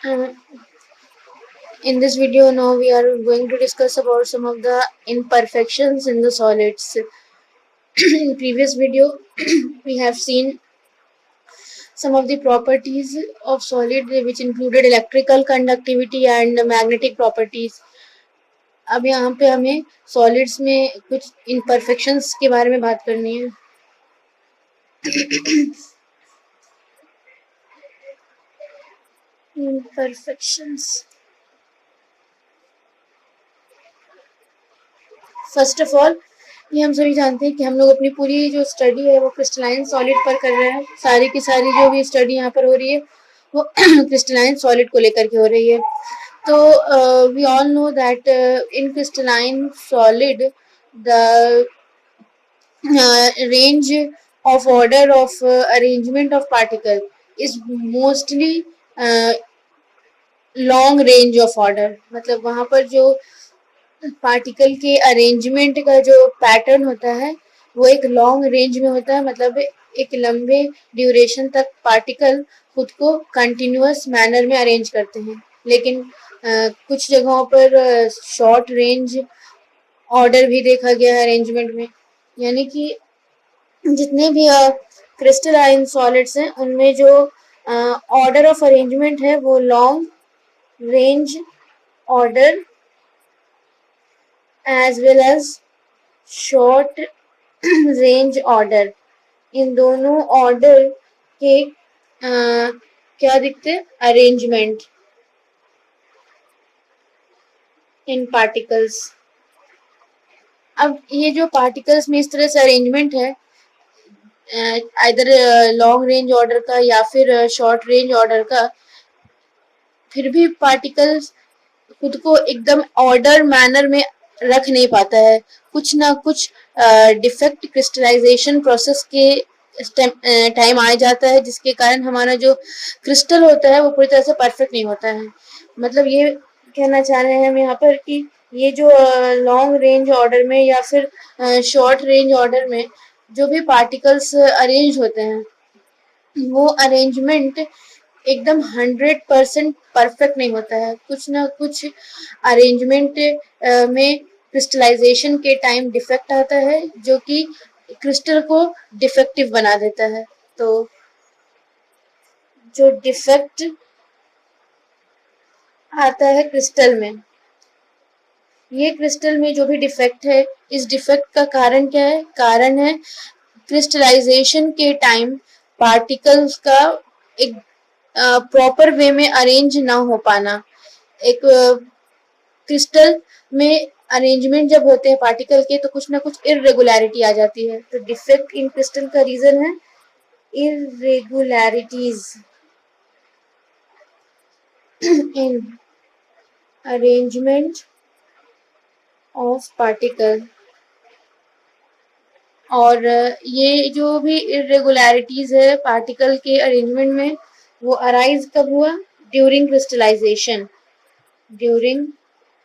Uh, in this video now we are going to discuss about some of the imperfections in the solids. In previous video we have seen some of the properties of solid which included electrical conductivity and magnetic properties. अब यहाँ पे हमें solids में कुछ imperfections के बारे में बात करनी है. imperfections. फर्स्ट ऑफ ऑल ये हम सभी जानते हैं कि हम लोग अपनी पूरी जो स्टडी है वो क्रिस्टलाइन सॉलिड पर कर रहे हैं. सारी की सारी जो भी स्टडी यहाँ पर हो रही है वो क्रिस्टलाइन सॉलिड को लेकर के हो रही है. तो we all know that in crystalline solid the range of order of arrangement of particle is mostly long range of order. मतलब वहाँ पर जो पार्टिकल के अरेंजमेंट का जो पैटर्न होता है वो एक लॉन्ग रेंज में होता है. मतलब एक लंबे ड्यूरेशन तक पार्टिकल खुद को कंटिन्यूअस मैनर में अरेंज करते हैं. लेकिन कुछ जगहों पर शॉर्ट रेंज ऑर्डर भी देखा गया है अरेंजमेंट में. यानी कि जितने भी क्रिस्टलाइन सॉलिड्स हैं उनमें जो ऑर्डर ऑफ अरेंजमेंट है वो long range order as well as short range order. इन दोनों ऑर्डर के क्या दिखते हैं? अरेंजमेंट इन पार्टिकल्स. अब ये जो पार्टिकल्स में इस तरह से अरेंजमेंट है इधर लॉन्ग रेंज ऑर्डर का या फिर शॉर्ट रेंज ऑर्डर का, फिर भी पार्टिकल्स खुद को एकदम ऑर्डर मैनर में रख नहीं पाता है. कुछ ना कुछ डिफेक्ट क्रिस्टलाइजेशन प्रोसेस के टाइम आ जाता है जिसके कारण हमारा जो क्रिस्टल होता है वो पूरी तरह से परफेक्ट नहीं होता है. मतलब ये कहना चाह रहे हैं हम यहाँ पर कि ये जो लॉन्ग रेंज ऑर्डर में या फिर शॉर्ट रेंज ऑर्डर में जो भी पार्टिकल्स अरेंज होते हैं वो अरेंजमेंट एकदम 100% परफेक्ट नहीं होता है. कुछ ना कुछ अरेंजमेंट में क्रिस्टलाइजेशन के टाइम डिफेक्ट आता है जो कि क्रिस्टल को डिफेक्टिव बना देता है. तो जो डिफेक्ट आता है क्रिस्टल में, ये क्रिस्टल में जो भी डिफेक्ट है इस डिफेक्ट का कारण क्या है? कारण है क्रिस्टलाइजेशन के टाइम पार्टिकल्स का एक प्रॉपर वे में अरेंज ना हो पाना. एक क्रिस्टल में अरेंजमेंट जब होते हैं पार्टिकल के तो कुछ ना कुछ इरेगुलरिटी आ जाती है. तो डिफेक्ट इन क्रिस्टल का रीजन है irregularities in arrangement of particle. और ये जो भी इरेगुलरिटीज है पार्टिकल के अरेंजमेंट में वो अराइज कब हुआ? During crystallisation. ड्यूरिंग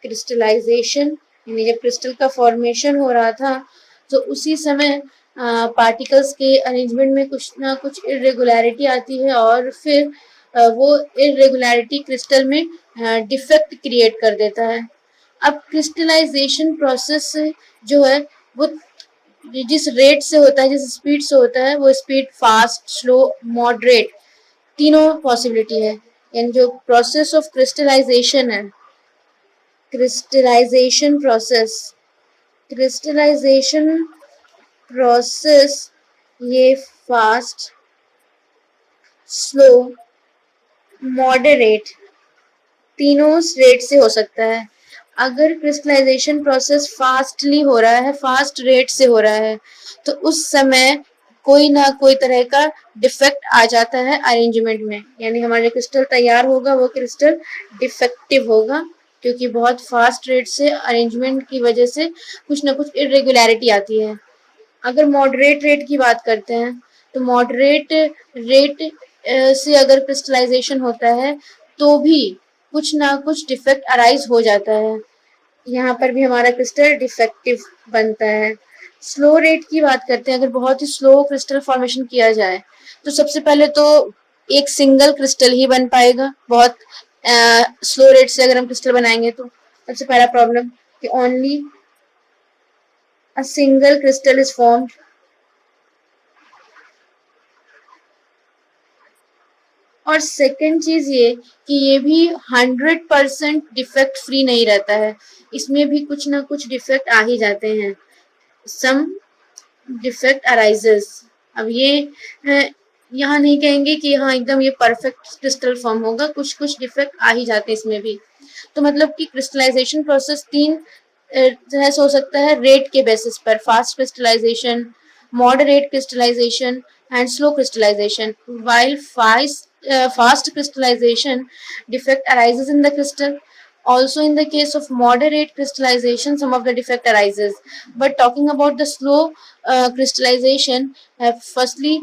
क्रिस्टलाइजेशन यानी जब क्रिस्टल का फॉर्मेशन हो रहा था तो उसी समय पार्टिकल्स के अरेंजमेंट में कुछ ना कुछ इरेगुलरिटी आती है और फिर वो इरेगुलरिटी क्रिस्टल में डिफेक्ट क्रिएट कर देता है. अब क्रिस्टलाइजेशन प्रोसेस जो है वो जिस रेट से होता है, जिस स्पीड से होता है, वो स्पीड फास्ट, स्लो, मॉडरेट तीनों पॉसिबिलिटी है. यानी जो प्रोसेस ऑफ क्रिस्टलाइजेशन है, क्रिस्टलाइजेशन प्रोसेस ये फास्ट, स्लो, मॉडरेट तीनों रेट से हो सकता है. अगर क्रिस्टलाइजेशन प्रोसेस फास्टली हो रहा है, फास्ट रेट से हो रहा है, तो उस समय कोई ना कोई तरह का डिफेक्ट आ जाता है अरेंजमेंट में. यानी हमारा जो क्रिस्टल तैयार होगा वो क्रिस्टल डिफेक्टिव होगा क्योंकि बहुत फास्ट रेट से अरेंजमेंट की वजह से कुछ ना कुछ इरेगुलरिटी आती है. अगर मॉडरेट रेट की बात करते हैं तो मॉडरेट रेट से अगर क्रिस्टलाइजेशन होता है तो भी कुछ ना कुछ डिफेक्ट अराइज हो जाता है. यहाँ पर भी हमारा क्रिस्टल डिफेक्टिव बनता है. स्लो रेट की बात करते हैं, अगर बहुत ही स्लो क्रिस्टल फॉर्मेशन किया जाए तो सबसे पहले तो एक सिंगल क्रिस्टल ही बन पाएगा. बहुत स्लो रेट से अगर हम क्रिस्टल बनाएंगे तो सबसे पहला प्रॉब्लम कि only a single crystal is formed, और सेकंड चीज ये कि ये भी 100% डिफेक्ट फ्री नहीं रहता है, इसमें भी कुछ ना कुछ डिफेक्ट आ ही जाते हैं, सम डिफेक्ट अराइजेस। अब ये यहाँ नहीं कहेंगे कि हाँ एकदम ये परफेक्ट क्रिस्टल फॉर्म होगा, कुछ कुछ डिफेक्ट आ ही जाते हैं इसमें भी। तो मतलब कि क्रिस्टलाइजेशन प्रोसेस तीन तरह से हो सकता है रेट के बेसिस पर, fast crystallization, moderate crystallization and slow crystallization. while fast crystallization defect arises in the crystal, also in the case of moderate crystallization some of the defect arises, but talking about the slow crystallization, firstly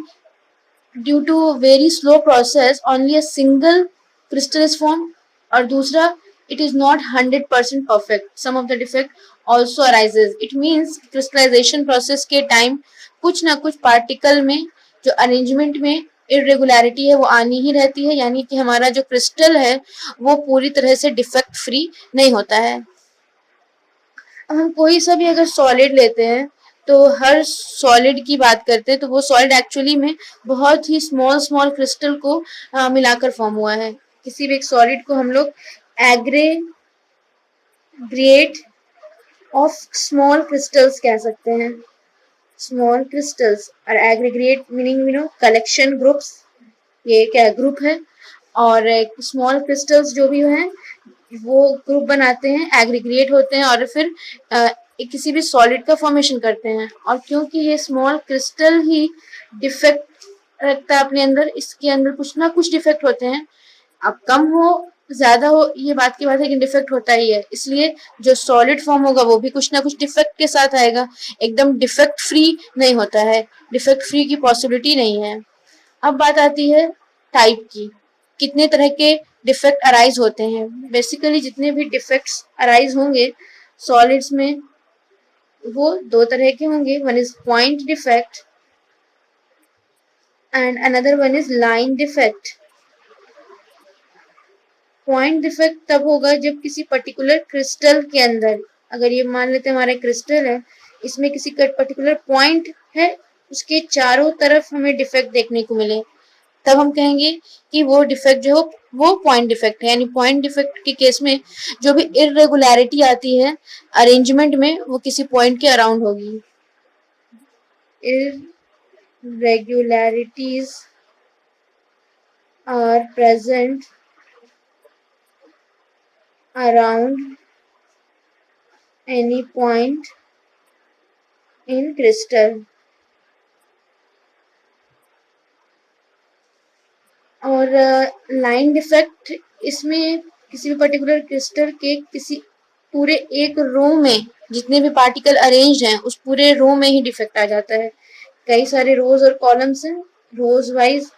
due to a very slow process only a single crystal is formed, और दूसरा it is not 100% perfect, some of the defect also arises, it means crystallization process के time कुछ ना कुछ particle में जो arrangement में irregularity है वो आनी ही रहती है, यानी कि हमारा जो क्रिस्टल है वो पूरी तरह से डिफेक्ट फ्री नहीं होता है। अब हम कोई सा भी अगर सॉलिड लेते हैं तो हर सॉलिड की बात करते हैं तो वो सॉलिड एक्चुअली में बहुत ही स्मॉल स्मॉल क्रिस्टल को मिलाकर फॉर्म हुआ है। किसी भी एक सॉलिड को हम लोग एग्रीगेट ऑफ स्मॉल क्रिस्टल्स कह सकते हैं, स्मॉल क्रिस्टल्स, और एग्रीगेट मीनिंग कलेक्शन ग्रुप्स, ये क्या ग्रुप है, और स्मॉल क्रिस्टल्स जो भी हैं वो ग्रुप बनाते हैं, एग्रीगेट होते हैं और फिर किसी भी सॉलिड का फॉर्मेशन करते हैं। और क्योंकि ये स्मॉल क्रिस्टल ही डिफेक्ट रखता है अपने अंदर, इसके अंदर कुछ ना कुछ डिफेक्ट होते हैं, अब कम हो ज्यादा हो ये बात की बात है, लेकिन डिफेक्ट होता ही है, इसलिए जो सॉलिड फॉर्म होगा वो भी कुछ ना कुछ डिफेक्ट के साथ आएगा, एकदम डिफेक्ट फ्री नहीं होता है, डिफेक्ट फ्री की पॉसिबिलिटी नहीं है। अब बात आती है टाइप की, कितने तरह के डिफेक्ट अराइज होते हैं। बेसिकली जितने भी डिफेक्ट्स अराइज होंगे सॉलिड्स में वो दो तरह के होंगे, one is point defect and another one is line defect. Point defect तब होगा जब किसी पर्टिकुलर क्रिस्टल के अंदर, अगर ये मान लेते हैं हमारा क्रिस्टल है, इसमें किसी का पर्टिकुलर पॉइंट है, उसके चारों तरफ हमें डिफेक्ट देखने को मिले, तब हम कहेंगे कि वो डिफेक्ट जो हो वो पॉइंट डिफेक्ट है। यानी पॉइंट डिफेक्ट के केस में जो भी इरेगुलरिटी आती है अरेंजमेंट में वो किसी पॉइंट के अराउंड होगी। irregularities are present around any point in crystal, और लाइन डिफेक्ट इसमें किसी भी पर्टिकुलर क्रिस्टल के किसी पूरे एक रो में जितने भी पार्टिकल अरेंज हैं उस पूरे रो में ही डिफेक्ट आ जाता है। कई सारे रोज और कॉलम्स हैं, रोज वाइज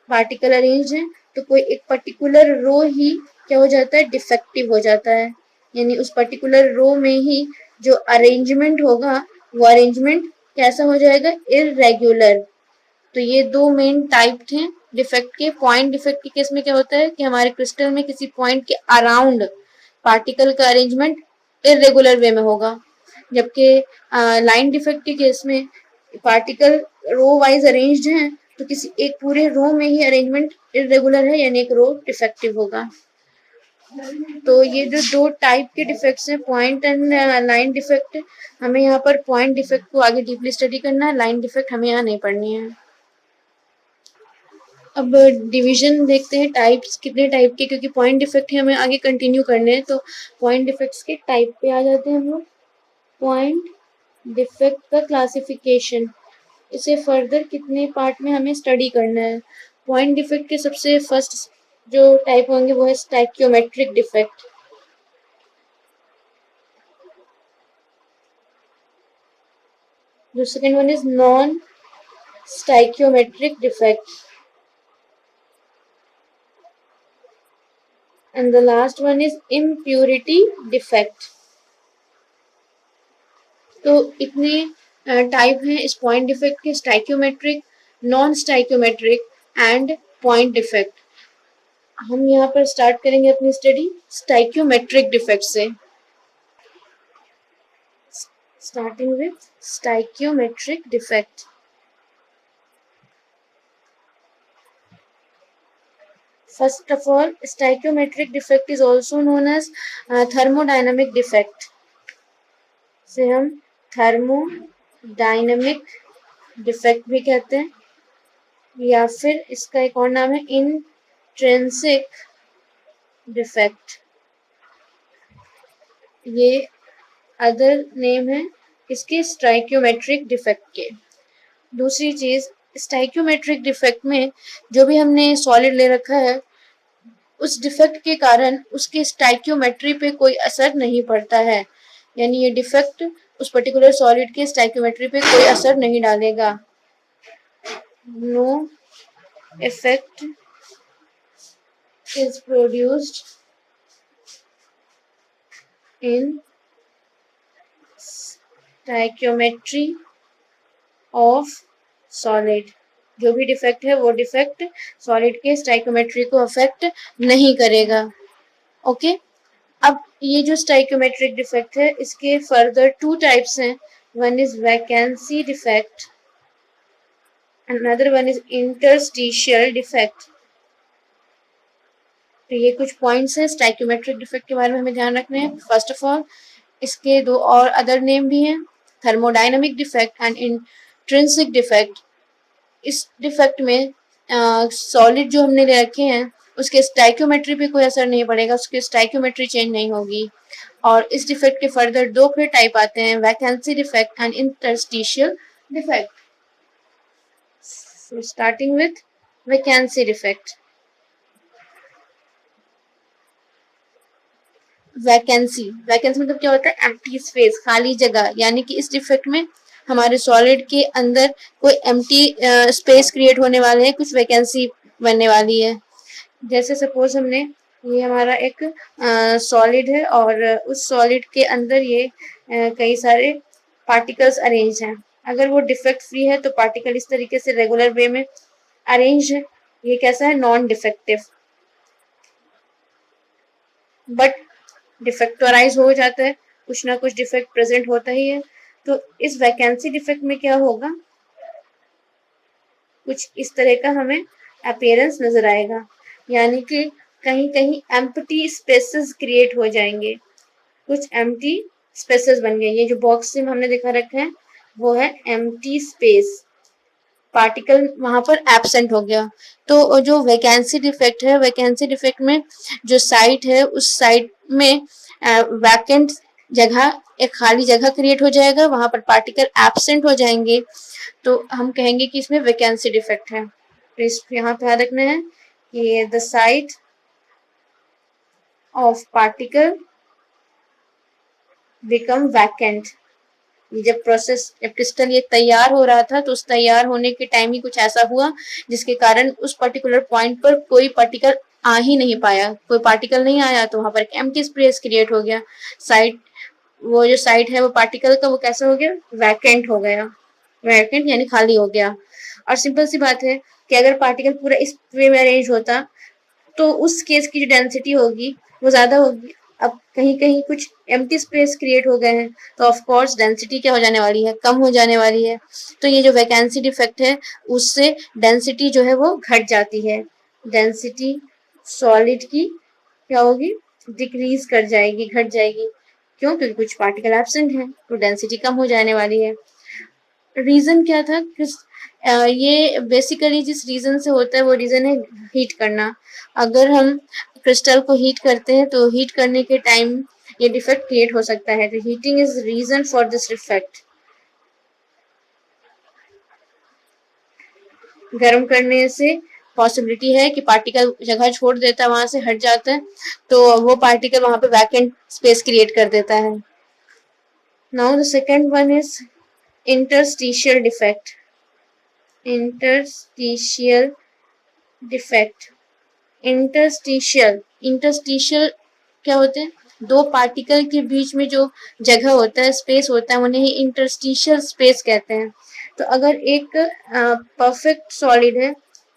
पार्टिकल अरेंज हैं, तो कोई एक पर्टिकुलर रो ही क्या हो जाता है डिफेक्टिव हो जाता है, यानी उस पर्टिकुलर रो में ही जो अरेंजमेंट होगा वो अरेंजमेंट कैसा हो जाएगा इरेगुलर। तो ये दो मेन टाइप थे डिफेक्ट के। पॉइंट डिफेक्ट के केस में क्या होता है कि हमारे क्रिस्टल में किसी पॉइंट के अराउंड पार्टिकल का अरेंजमेंट इरेगुलर वे में होगा, जबकि लाइन डिफेक्ट के केस में पार्टिकल रो वाइज अरेंज्ड हैं तो किसी एक पूरे रो में ही अरेंजमेंट इरेगुलर है, यानी एक रो डिफेक्टिव होगा। तो ये जो दो टाइप के डिफेक्ट्स हैं पॉइंट एंड लाइन डिफेक्ट, हमें यहाँ पर पॉइंट डिफेक्ट को आगे डीपली स्टडी करना है, लाइन डिफेक्ट हमें यहाँ नहीं पढ़नी है। अब डिवीजन देखते हैं टाइप्स कितने टाइप के, क्योंकि पॉइंट डिफेक्ट हमें आगे कंटिन्यू करने हैं, तो पॉइंट डिफेक्ट्स के टाइप पे आ जाते हैं हम लोग। पॉइंट डिफेक्ट का क्लासिफिकेशन, इसे फर्दर कितने पार्ट में हमें स्टडी करना है। पॉइंट डिफेक्ट के सबसे फर्स्ट जो टाइप होंगे वो है स्टैक्योमेट्रिक डिफेक्ट। जो second one is non stoichiometric defect, and the last one is impurity defect। तो इतने टाइप हैं इस पॉइंट डिफेक्ट के, stoichiometric, non stoichiometric and point defect. हम यहाँ पर स्टार्ट करेंगे अपनी स्टडी स्टाइक्योमेट्रिक डिफेक्ट से। Starting with stoichiometric defect. First of all, stoichiometric defect is also known as thermodynamic defect। से हम थर्मोडायनामिक डिफेक्ट भी कहते हैं, या फिर इसका एक और नाम है इंट्रिंसिक डिफेक्ट। ये अदर नेम है इसके स्टाइक्योमेट्रिक डिफेक्ट के। दूसरी चीज, स्टाइक्योमेट्रिक डिफेक्ट में जो भी हमने सॉलिड ले रखा है उस डिफेक्ट के कारण उसके स्टाइक्योमेट्री पे कोई असर नहीं पड़ता है, यानी ये डिफेक्ट उस पर्टिकुलर सॉलिड के स्टाइक्योमेट्री पे कोई असर नहीं डालेगा। No effect is produced in stoichiometry of solid. जो भी डिफेक्ट है वो डिफेक्ट सॉलिड के स्टाइक्योमेट्री को अफेक्ट नहीं करेगा। ओके, अब ये जो स्टाइक्योमेट्रिक डिफेक्ट है इसके फर्दर 2 टाइप्स हैं। One is vacancy defect, another one is interstitial defect. तो ये कुछ पॉइंट्स हैं स्टाइक्योमेट्रिक डिफेक्ट के बारे में हमें ध्यान रखने हैं। फर्स्ट ऑफ ऑल, इसके 2 और अदर नेम भी हैं, thermodynamic defect and intrinsic defect. इस डिफेक्ट में सॉलिड जो हमने ले रखे हैं उसके स्टाइक्योमेट्री पे कोई असर नहीं पड़ेगा, उसकी स्टाइक्योमेट्री चेंज नहीं होगी। और इस डिफेक्ट के फर्दर 2 फिर टाइप आते हैं, vacancy defect and interstitial defect. So starting with vacancy defect। Vacancy मतलब क्या होता है? एम्प्टी स्पेस, खाली जगह। यानी कि इस डिफेक्ट में हमारे सॉलिड के अंदर कोई एम्प्टी स्पेस क्रिएट होने वाले हैं, कुछ वैकेंसी बनने वाली है। जैसे सपोज हमने, ये हमारा एक सॉलिड है और उस सॉलिड के अंदर ये कई सारे पार्टिकल्स अरेंज हैं। अगर वो डिफेक्ट फ्री है तो पार्टिकल इस तरीके से रेगुलर वे में अरेंज है, ये कैसा है? Non defective. बट डिफेक्ट तो अराइज हो जाता है, कुछ ना कुछ डिफेक्ट प्रेजेंट होता ही है। तो इस वैकेंसी डिफेक्ट में क्या होगा? कुछ इस तरह का हमें अपीयरेंस नजर आएगा, यानी कि कहीं कहीं एम्प्टी स्पेसेस क्रिएट हो जाएंगे, कुछ एम्प्टी स्पेसेस बन गए। ये जो बॉक्स में हमने दिखा रखा है वो है एम्प्टी स्पेस, पार्टिकल वहां पर एब्सेंट हो गया। तो जो वैकेंसी डिफेक्ट है, वैकेंसी डिफेक्ट में जो साइट है उस साइट में वैकेंट जगह, एक खाली जगह क्रिएट हो जाएगा, वहां पर पार्टिकल एब्सेंट हो जाएंगे, तो हम कहेंगे कि इसमें वैकेंसी डिफेक्ट है। तो इस यहाँ पे ध्यान रखना है कि the site of particle become vacant. जब क्रिस्टल ये तैयार हो रहा था तो उस तैयार होने के टाइम ही कुछ ऐसा हुआ जिसके कारण उस पर्टिकुलर पॉइंट पर कोई पार्टिकल आ ही नहीं पाया, कोई पार्टिकल नहीं आया, तो वहां पर एक एम्प्टी स्पेस क्रिएट हो गया। साइट, वो जो साइट है वो पार्टिकल का वो कैसा हो गया? वैकेंट हो गया। वैकेंट यानी खाली हो गया। और सिंपल सी बात है कि अगर पार्टिकल पूरा इस वे में अरेंज होता तो उस केस की जो डेंसिटी होगी वो ज्यादा होगी। अब कहीं कहीं कुछ एम्प्टी स्पेस क्रिएट हो गए हैं तो ऑफ कोर्स डेंसिटी क्या हो जाने वाली है? कम हो जाने वाली है। तो ये जो वैकेंसी डिफेक्ट है उससे डेंसिटी जो है वो घट जाती है। डेंसिटी सॉलिड की क्या होगी? डिक्रीज कर जाएगी, घट जाएगी। क्यों? क्योंकि कुछ पार्टिकल एब्सेंट है तो डेंसिटी कम हो जाने वाली है। रीजन क्या था? ये बेसिकली जिस रीजन से होता है वो रीजन है हीट करना। अगर हम क्रिस्टल को हीट करते हैं तो हीट करने के टाइम ये डिफेक्ट क्रिएट हो सकता है। तो heating is reason for this defect. गर्म करने से पॉसिबिलिटी है कि पार्टिकल जगह छोड़ देता है, वहां से हट जाता है, तो वो पार्टिकल वहां पे वैकेंट स्पेस क्रिएट कर देता है। Now the second one is interstitial defect. Interstitial defect. Interstitial क्या होते हैं? 2 पार्टिकल के बीच में जो जगह होता है, स्पेस होता है, उन्हें ही इंटरस्टिशियल स्पेस कहते हैं। तो अगर एक परफेक्ट सॉलिड है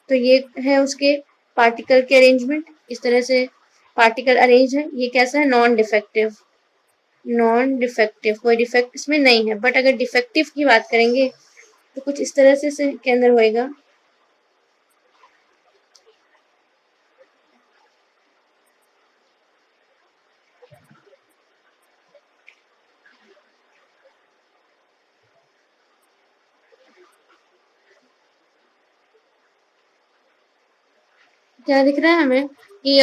तो ये है उसके पार्टिकल के अरेंजमेंट, इस तरह से पार्टिकल अरेंज है। ये कैसा है, नॉन डिफेक्टिव, नॉन डिफेक्टिव, कोई डिफेक्ट इसमें नहीं है। बट अगर डिफेक्टिव की बात करेंगे तो कुछ इस तरह से इसके अंदर होएगा। क्या दिख रहा है हमें कि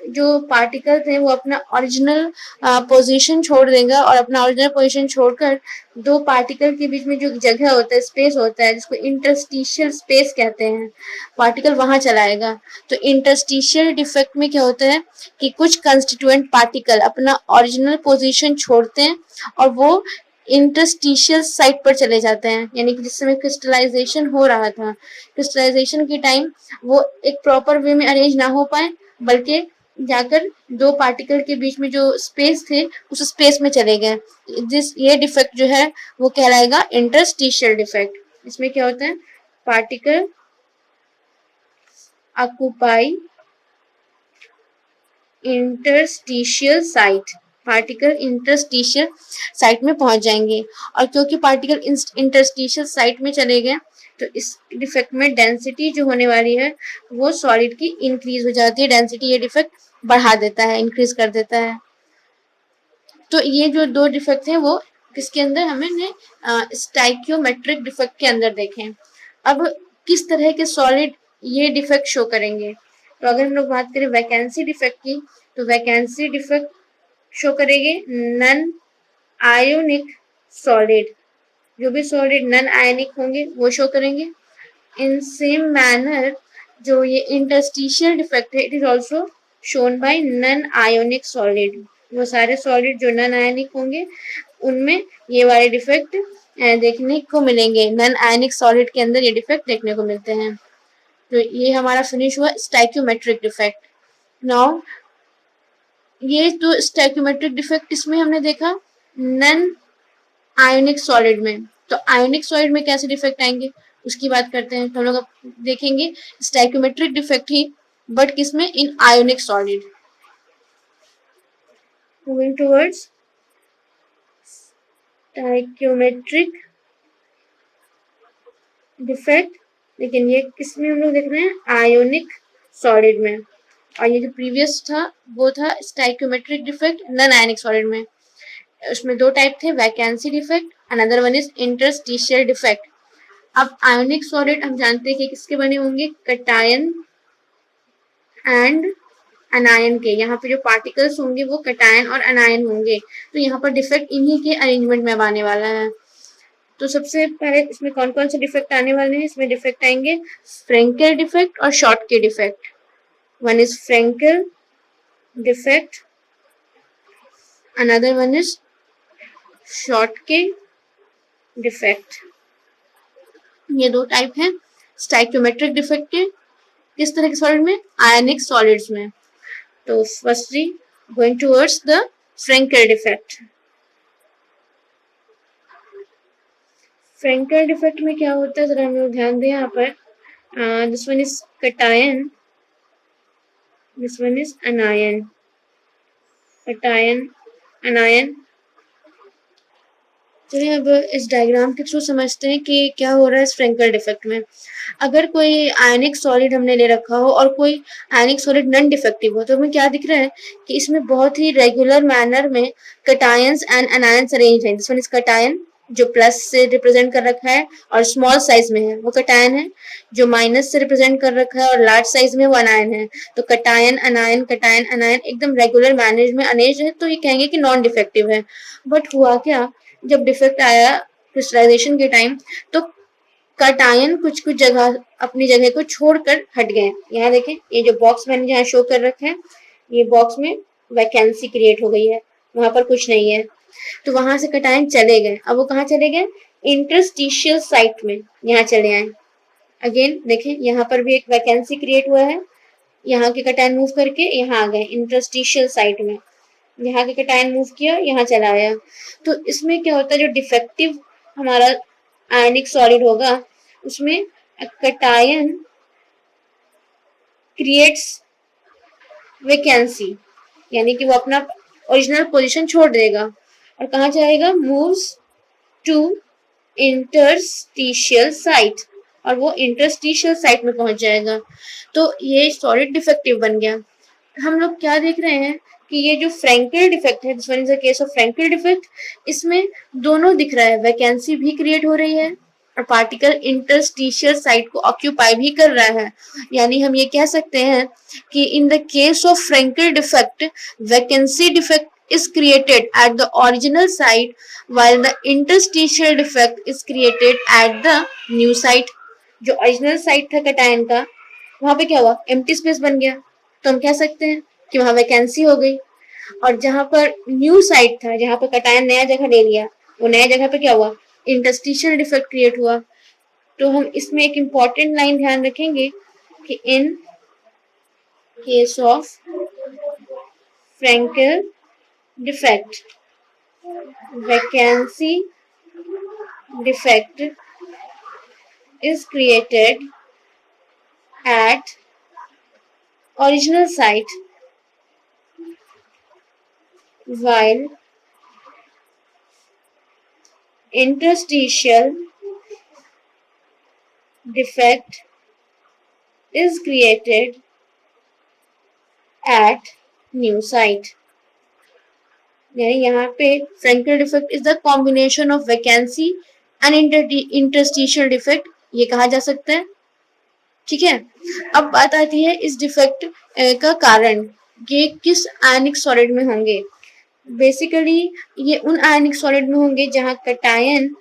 जो पार्टिकल्स हैं वो अपना ओरिजिनल पोजीशन छोड़ देगा और अपना ओरिजिनल पोजीशन छोड़कर दो पार्टिकल के बीच में जो जगह होता है, स्पेस होता है, जिसको इंटरस्टिशियल स्पेस कहते हैं, पार्टिकल वहां चलाएगा। तो इंटरस्टिशियल डिफेक्ट में क्या होता है कि कुछ कंस्टिट्यूएंट पार्टिकल अपना ओरिजिनल पोजीशन छोड़ते हैं और वो इंटरस्टिशियल साइट पर चले जाते हैं, यानी कि जिस समय क्रिस्टलाइजेशन हो रहा था, क्रिस्टलाइजेशन के टाइम वो एक प्रॉपर वे में अरेंज ना हो पाए, बल्कि जाकर दो पार्टिकल के बीच में जो स्पेस थे उस स्पेस में चले गए। ये डिफेक्ट जो है वो कहलाएगा इंटरस्टिशियल डिफेक्ट। इसमें क्या होता है, particle occupy interstitial site, particle interstitial site में पहुंच जाएंगे। और क्योंकि पार्टिकल इंटरस्टिशियल साइट में चले गए तो इस डिफेक्ट में डेंसिटी जो होने वाली है वो सॉलिड की इंक्रीज हो जाती है। डेंसिटी ये डिफेक्ट बढ़ा देता है, इंक्रीज कर देता है। तो ये जो दो डिफेक्ट हैं वो किसके अंदर हमने स्टाइक्योमेट्रिक डिफेक्ट के अंदर देखे। अब किस तरह के सॉलिड ये डिफेक्ट शो करेंगे, तो अगर हम लोग बात करें वैकेंसी डिफेक्ट की, तो वैकेंसी डिफेक्ट शो करेंगे नन आयोनिक सॉलिड, जो भी सॉलिड नन आयनिक होंगे वो शो करेंगे। इन सेम मैनर जो ये इंटरस्टिशियल डिफेक्ट है, it is also shown by non ionic solid. वो सारे सॉलिड जो नन आयनिक होंगे उनमें ये वाले डिफेक्ट देखने को मिलेंगे। नन आयनिक सॉलिड के अंदर ये डिफेक्ट देखने को मिलते हैं। तो ये हमारा फिनिश हुआ स्टाइक्योमेट्रिक डिफेक्ट। नाउ ये तो स्टाइक्योमेट्रिक डिफेक्ट इसमें हमने देखा नन आयोनिक सॉलिड में। तो आयोनिक सॉलिड में कैसे डिफेक्ट आएंगे उसकी बात करते हैं। तो हम लोग देखेंगे स्टाइक्योमेट्रिक डिफेक्ट ही, बट किसमें, इन ionic solid. Moving towards stoichiometric defect, लेकिन ये किसमें हम लोग देख रहे हैं, आयोनिक सॉलिड में। और ये जो प्रीवियस था वो था stoichiometric defect non ionic solid में। उसमें दो टाइप थे, vacancy defect, another one is interstitial defect. अब आयोनिक सॉलिड हम जानते हैं कि किसके बने होंगे, कटायन एंड अनायन के। यहाँ पे जो पार्टिकल्स होंगे वो कटायन और अनायन होंगे। तो यहाँ पर डिफेक्ट इन्हीं के अरेंजमेंट में अब आने वाला है। तो सबसे पहले इसमें कौन कौन से डिफेक्ट आने वाले हैं, इसमें डिफेक्ट आएंगे फ्रेंकेल डिफेक्ट और Schottky defect. One is Frenkel defect, another one is Schottky defect. ये दो टाइप हैं स्टाइक्योमेट्रिक डिफेक्ट के। किस तरह के सॉलिड में, आयनिक सॉलिड्स में। तो firstly going towards the Frenkel defect. Frenkel defect में क्या होता है, जरा हम लोग ध्यान दें यहाँ पर। This one is cation, this one is अनायन, cation अनायन। चलिए अब इस डायग्राम के थ्रू समझते हैं कि क्या हो रहा है इस फ्रेंकेल डिफेक्ट में। अगर कोई आयनिक सॉलिड हमने ले रखा हो और कोई आयनिक सॉलिड नॉन डिफेक्टिव हो, तो हमें क्या दिख रहा है कि इसमें बहुत ही रेगुलर मैनर में कटायंस एंड अनायंस अरेंज हैं। दिस वन इज कटायन जो प्लस से रिप्रेजेंट कर रखा है और स्मॉल साइज में है वो कटायन है, जो माइनस से रिप्रेजेंट कर रखा है और लार्ज साइज में वो अनायन है। तो कटायन अनायन एकदम रेगुलर मैनर में अरेंज है, तो ये कहेंगे कि नॉन डिफेक्टिव है। बट हुआ क्या, जब डिफेक्ट आया क्रिस्टलाइजेशन के टाइम, तो कटायन कुछ कुछ जगह अपनी जगह को छोड़कर हट गए। यहाँ देखें, ये जो बॉक्स मैंने यहाँ शो कर रखा है, ये बॉक्स में वैकेंसी क्रिएट हो गई है, वहां पर कुछ नहीं है। तो वहां से कटायन चले गए। अब वो कहाँ चले गए, इंटरस्टिशियल साइट में यहाँ चले आए। अगेन देखें, यहाँ पर भी एक वैकेंसी क्रिएट हुआ है, यहाँ के कटायन मूव करके यहाँ आ गए इंटरस्टिशियल साइट में। यहाँ के कटायन मूव किया, यहाँ चला आया। तो इसमें क्या होता है, जो डिफेक्टिव हमारा आयनिक सॉलिड होगा उसमें कटायन क्रिएट्स वैकेंसी, यानी कि वो अपना ओरिजिनल पोजीशन छोड़ देगा और कहाँ जाएगा, मूव्स टू इंटरस्टिशियल साइट, और वो इंटरस्टिशियल साइट में पहुंच जाएगा। तो ये सॉलिड डिफेक्टिव बन गया। हम लोग क्या देख रहे हैं कि ये जो फ्रैंकेल डिफेक्ट है, this one is a case of Frenkel defect, इसमें दोनों दिख रहा है, वैकेंसी भी क्रिएट हो रही है और पार्टिकल इंटरस्टिशियल साइट को ऑक्यूपाई भी कर रहा है। यानी हम ये कह सकते हैं कि in the case of Frenkel defect, vacancy defect is created at the original site while the interstitial defect is created at the new site। जो ओरिजिनल साइट था कटायन का, वहां पे क्या हुआ, एम्प्टी स्पेस बन गया, तो हम कह सकते हैं कि वहां वैकेंसी हो गई। और जहां पर न्यू साइट था, जहां पर कटायन नया जगह ले लिया, वो नया जगह पे क्या हुआ, इंटरस्टिशियल डिफेक्ट क्रिएट हुआ। तो हम इसमें एक इम्पॉर्टेंट लाइन ध्यान रखेंगे कि in case of Frenkel defect, vacancy defect is created at original site while interstitial defect is created at new site। यानी यहाँ पे Frenkel defect is the combination of vacancy and interstitial defect, ये कहा जा सकता है। ठीक है, अब बात आती है इस डिफेक्ट का कारण, ये किस आयनिक सॉलिड में होंगे। बेसिकली ये उन आयनिक सॉलिड में होंगे जहां कटायन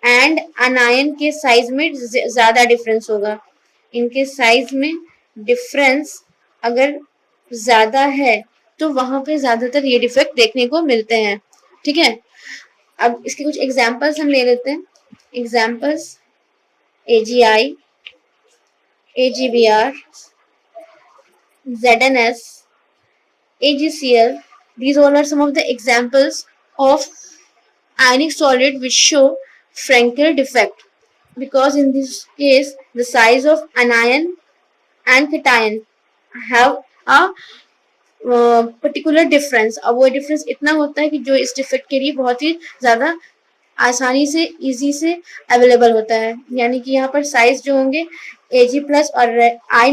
एंड अनायन के साइज में ज्यादा डिफरेंस होगा। इनके साइज में डिफरेंस अगर ज्यादा है तो वहां पे ज्यादातर ये डिफेक्ट देखने को मिलते हैं। ठीक है, अब इसके कुछ एग्जांपल्स हम ले लेते हैं। Examples AgI, AgBr, ZnS, AgCl, these all are some of the examples of ionic solid which show Frenkel defect, because in this case the size of anion and cation have a particular difference. अब वो difference इतना होता है कि जो इस defect के लिए बहुत ही ज्यादा आसानी से इजी से अवेलेबल होता है। यानी कि यहाँ पर साइज जो होंगे Ag+ और I-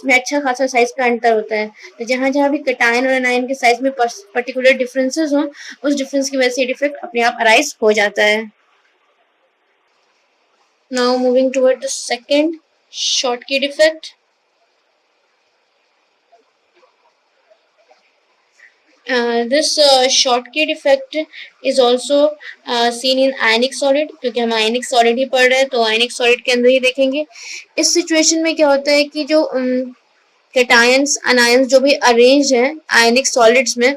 में अच्छा खासा साइज का अंतर होता है। तो जहां जहां भी कटायन और अनायन के साइज में पर्टिकुलर डिफरेंसेस हो, उस डिफरेंस की वजह से डिफेक्ट अपने आप अराइज हो जाता है। Now moving toward the second Schottky defect. This Schottky defect is also seen in ionic solid, क्योंकि हम ionic solid ही पढ़ रहे हैं तो ionic solid के अंदर ही देखेंगे। इस सिचुएशन में क्या होता है कि जो कैटायंस अनायंस जो भी अरेंज हैं ionic solids में,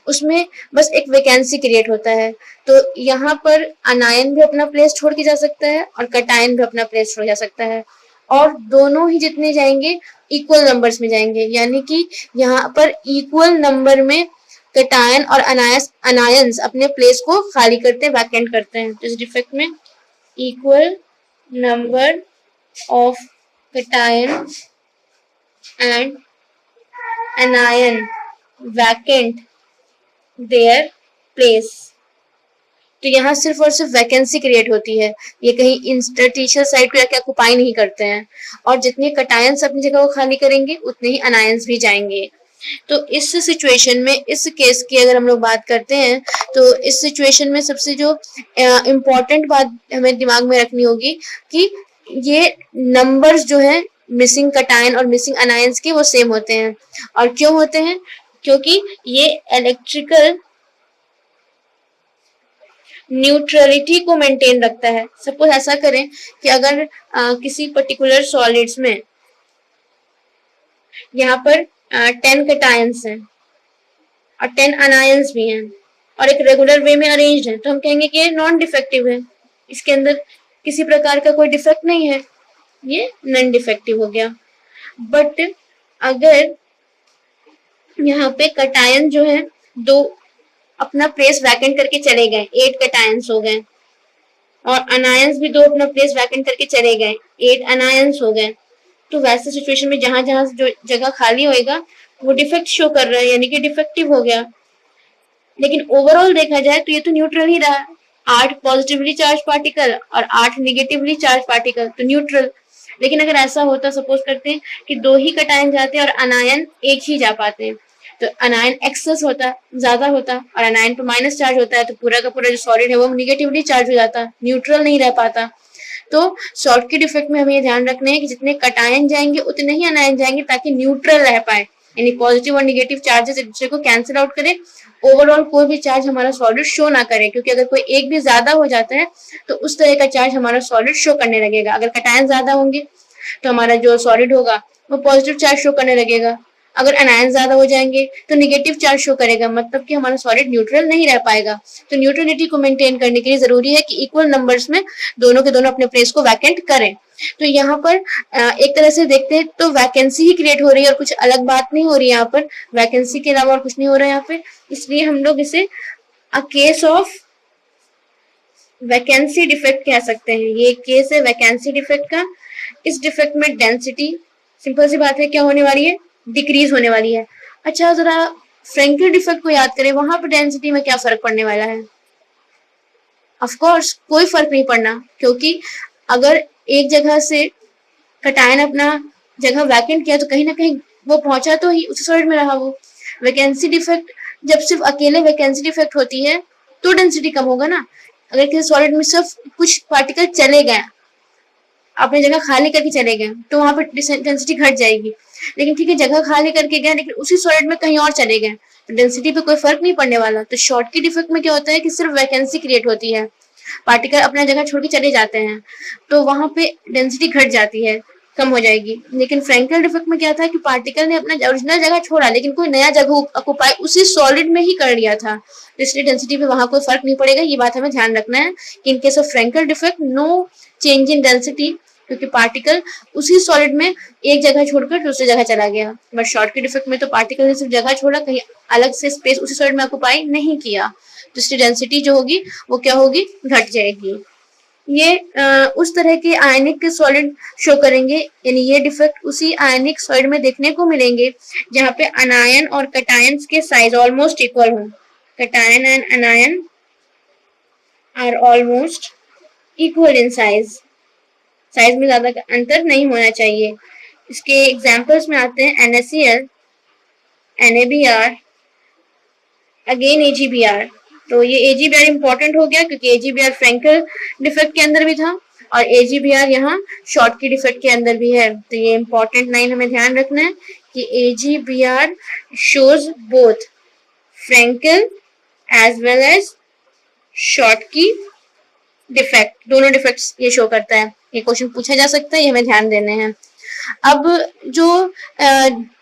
उसमें बस एक वैकेंसी क्रिएट होता है। तो यहाँ पर अनायन भी अपना प्लेस छोड़ के जा सकता है और कैटायन भी अपना प्लेस छोड़ जा सकता है, और दोनों ही जितने जाएंगे इक्वल नंबर्स में जाएंगे। यानी कि यहाँ पर इक्वल नंबर में कैटायन और अनायंस अपने प्लेस को खाली करते हैं, वैकेंट करते हैं। तो इस डिफेक्ट में equal number of cation and अनायन vacant their place. तो यहाँ सिर्फ और सिर्फ वैकेंसी क्रिएट होती है, ये कहीं इंटरस्टिशियल साइट को जाके ऑक्युपाई नहीं करते हैं। और जितने कैटायंस अपनी जगह को खाली करेंगे उतने ही अनायंस भी जाएंगे। तो इस सिचुएशन में, इस केस की अगर हम लोग बात करते हैं, तो इस सिचुएशन में सबसे जो इम्पोर्टेंट बात हमें दिमाग में रखनी होगी कि ये नंबर्स जो है मिसिंग कैटायन और मिसिंग अनायंस के, वो सेम होते हैं। और क्यों होते हैं, क्योंकि ये इलेक्ट्रिकल न्यूट्रलिटी को मेंटेन रखता है। सपोज ऐसा करें कि अगर किसी पर्टिकुलर सॉलिड्स में यहाँ पर 10 कैटायंस हैं और 10 अनायंस भी हैं और एक रेगुलर वे में अरेंज्ड है, तो हम कहेंगे कि ये नॉन डिफेक्टिव है, इसके अंदर किसी प्रकार का कोई डिफेक्ट नहीं है, ये नॉन डिफेक्टिव हो गया। बट अगर यहाँ पे कैटायन जो है दो अपना प्लेस वैकेंट करके चले गए, 8 कैटायंस हो गए, और अनायंस भी दो अपना प्लेस वैकेंट करके चले गए, 8 अनायंस हो गए। तो वैसे सिचुएशन में जहां जहां जो जगह खाली होएगा वो डिफेक्ट शो कर रहा है, यानी कि डिफेक्टिव हो गया। लेकिन ओवरऑल देखा जाए तो ये तो न्यूट्रल ही रहा, 8 पॉजिटिवली चार्ज पार्टिकल और 8 निगेटिवली चार्ज पार्टिकल, तो न्यूट्रल। लेकिन अगर ऐसा होता, सपोज करते हैं कि दो ही कटायन जाते हैं और अनायन एक ही जा पाते हैं, तो अनायन एक्सेस होता, ज्यादा होता, और अनायन पे माइनस चार्ज होता है, तो पूरा का पूरा जो सॉलिड है वो निगेटिवली चार्ज हो जाता, न्यूट्रल नहीं रह पाता। तो शॉर्टकट इफेक्ट में हमें ये ध्यान रखना है कि जितने कटायन जाएंगे उतने ही अनायन जाएंगे, ताकि न्यूट्रल रह पाए, यानी पॉजिटिव और निगेटिव चार्जेस एक दूसरे को कैंसिल आउट करे, ओवरऑल कोई भी चार्ज हमारा सॉलिड शो ना करे, क्योंकि अगर कोई एक भी ज्यादा हो जाता है तो उस तरह का चार्ज हमारा सॉलिड शो करने लगेगा। अगर कटायन ज्यादा होंगे तो हमारा जो सॉलिड होगा वो पॉजिटिव चार्ज शो करने लगेगा, अगर अनायन ज्यादा हो जाएंगे तो निगेटिव चार्ज शो करेगा, मतलब कि हमारा सॉलिड न्यूट्रल नहीं रह पाएगा। तो न्यूट्रलिटी को मेंटेन करने के लिए जरूरी है कि इक्वल नंबर्स में दोनों के दोनों अपने प्लेस को वैकेंट करें। तो यहाँ पर एक तरह से देखते हैं तो वैकेंसी ही क्रिएट हो रही है और कुछ अलग बात नहीं हो रही है यहाँ पर, वैकेंसी के अलावा और कुछ नहीं हो रहा है यहाँ पे, इसलिए हम लोग इसे अ केस ऑफ वैकेंसी डिफेक्ट कह सकते हैं। ये केस है वैकेंसी डिफेक्ट का। इस डिफेक्ट में डेंसिटी, सिंपल सी बात है, क्या होने वाली है, डिक्रीज होने वाली है। अच्छा जरा फ्रैंकल डिफेक्ट को याद करें, वहां पर डेंसिटी में क्या फर्क पड़ने वाला है? ऑफ कोर्स कोई फर्क नहीं पड़ना, क्योंकि अगर एक जगह से कटायन अपना जगह वैकेंट किया तो कहीं ना कहीं वो पहुंचा तो ही, उसी सॉलिड में रहा वो। वैकेंसी डिफेक्ट जब सिर्फ अकेले वैकेंसी डिफेक्ट होती है तो डेंसिटी कम होगा ना। अगर किसी सॉलिड में सिर्फ कुछ पार्टिकल चले गए, अपनी जगह खाली करके चले गए, तो वहां पर डेंसिटी घट जाएगी। लेकिन ठीक है, जगह खाली करके गए लेकिन उसी सॉलिड में कहीं और चले गए, तो डेंसिटी पे कोई फर्क नहीं पड़ने वाला। तो शॉर्टकट इफेक्ट में क्या होता है कि सिर्फ वैकेंसी क्रिएट होती है, पार्टिकल अपना जगह छोड़ के चले जाते हैं, तो वहां पे डेंसिटी घट जाती है, कम हो जाएगी। लेकिन फ्रैंकल डिफेक्ट में क्या था कि पार्टिकल ने अपना ओरिजिनल जगह छोड़ा लेकिन कोई नया जगह ऑक्युपाई उसी सॉलिड में ही कर लिया था, तो इसलिए डेंसिटी पे वहां कोई फर्क नहीं पड़ेगा। ये बात हमें ध्यान रखना है कि in case of Frenkel defect no change in density, क्योंकि पार्टिकल उसी सॉलिड में एक जगह छोड़कर दूसरी जगह चला गया। बट शॉर्टकट इफेक्ट में तो पार्टिकल ने सिर्फ जगह छोड़ा, कहीं अलग से स्पेस उसी सॉलिड में ऑक्युपाई नहीं किया, तो इसकी डेंसिटी जो होगी वो क्या होगी, घट जाएगी। ये उस तरह के आयनिक सॉलिड शो करेंगे, यानी ये डिफेक्ट उसी आयनिक सॉलिड में देखने को मिलेंगे जहाँ पे अनायन और कटायन के साइज ऑलमोस्ट इक्वल हो। Cation and anion are almost equal in size, size में ज्यादा अंतर नहीं होना चाहिए। इसके एग्जांपल्स में आते हैं NaCl, NaBr, अगेन AgBr। तो ये AgBr इंपॉर्टेंट हो गया क्योंकि AgBr फ्रैंकल डिफेक्ट के अंदर भी था और AgBr यहाँ शॉर्टकट डिफेक्ट के अंदर भी है। तो ये इंपॉर्टेंट लाइन हमें ध्यान रखना है कि AgBr shows both Frenkel as well as Schottky defect, दोनों डिफेक्ट्स ये शो करता है। ये क्वेश्चन पूछा जा सकता है, ये हमें ध्यान देने हैं। अब जो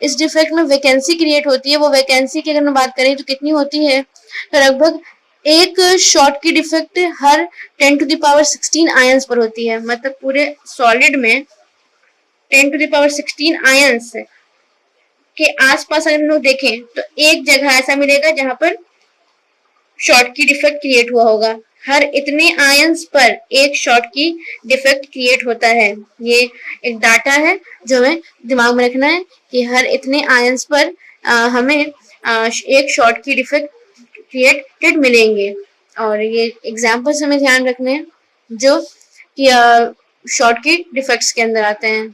इस डिफेक्ट में वैकेंसी क्रिएट होती है, वो वैकेंसी की अगर हम बात करें तो कितनी होती है, तो लगभग एक शॉर्ट की डिफेक्ट हर 10⁻16 आयंस पर होती है। मतलब पूरे सॉलिड में 10⁻16 आयंस के आसपास अगर हम लोग देखें तो एक जगह ऐसा मिलेगा जहां पर शॉर्ट की डिफेक्ट क्रिएट हुआ होगा। हर इतने आयंस पर एक शॉर्ट की डिफेक्ट क्रिएट होता है। ये एक डाटा है जो हमें दिमाग में रखना है कि हर इतने आयंस पर हमें एक शॉर्ट की डिफेक्ट क्रिएटेड मिलेंगे। और ये एग्जांपल्स हमें ध्यान रखने हैं जो कि शॉर्ट की डिफेक्ट्स के अंदर आते हैं।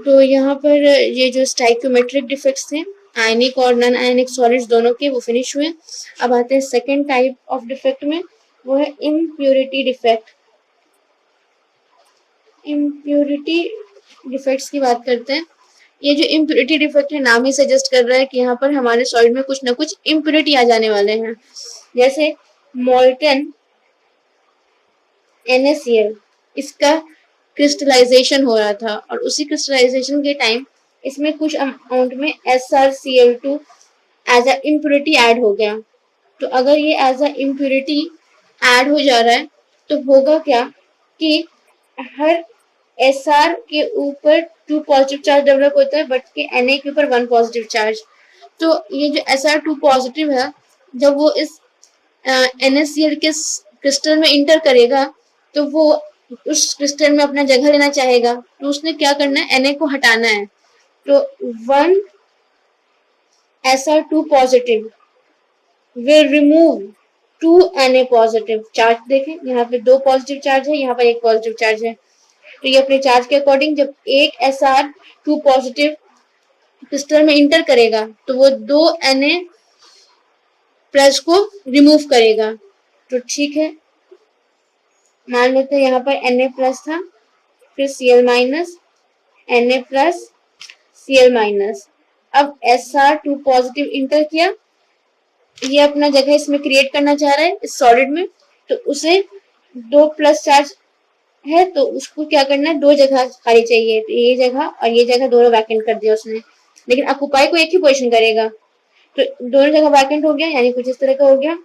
तो यहाँ पर ये जो स्टाइक्योमेट्रिक डिफेक्ट्स थे, आयनिक और नॉन आयनिक सॉलिड्स दोनों के, वो फिनिश हुए। अब आते हैं सेकेंड टाइप ऑफ डिफेक्ट में, वो है इम्प्योरिटी डिफेक्ट। इम्प्योरिटी डिफेक्ट्स की बात करते हैं। ये जो इम्प्योरिटी डिफेक्ट है, नाम ही सजेस्ट कर रहा है कि यहाँ पर हमारे सॉलिड में कुछ ना कुछ इम्प्योरिटी आ जाने वाले हैं। जैसे मोल्टन NaCl, इसका क्रिस्टलाइजेशन हो रहा था और उसी क्रिस्टलाइजेशन के टाइम इसमें कुछ अमाउंट में SrCl2 as a impurity add हो गया। तो अगर ये एज अ इम्प्योरिटी ऐड हो जा रहा है तो होगा क्या कि हर Sr के ऊपर 2 पॉजिटिव चार्ज डेवलप होता है, बट के Na के ऊपर 1 पॉजिटिव चार्ज। तो ये जो Sr2 पॉजिटिव है, जब वो इस NaCl के क्रिस्टल में इंटर करेगा तो वो उस क्रिस्टल में अपना जगह लेना चाहेगा, तो उसने क्या करना है, Na को हटाना है। तो 1 SR2 positive will remove 2Na positive charge. देखें यहाँ पे 2 पॉजिटिव चार्ज है, यहाँ पर 1 पॉजिटिव चार्ज है। तो ये अपने चार्ज के अकॉर्डिंग जब एक SR2 पॉजिटिव क्रिस्टल में इंटर करेगा तो वो 2 Na प्लस को रिमूव करेगा। तो ठीक है, मान लेते हैं यहाँ पर Na प्लस था, फिर Cl minus, Na plus, Cl minus. अब SR2 पॉजिटिव इंटर किया, ये अपना जगह इसमें क्रिएट करना चाह रहा है इस सॉलिड में, तो उसे 2 प्लस चार्ज है तो उसको क्या करना है, 2 जगह खाली चाहिए। तो ये जगह और ये जगह दोनों वैकेंट कर दिया उसने, लेकिन ऑक्यूपाई को एक ही पोजीशन करेगा। तो दोनों जगह वैकेंट हो गया, यानी कुछ इस तरह का हो गया।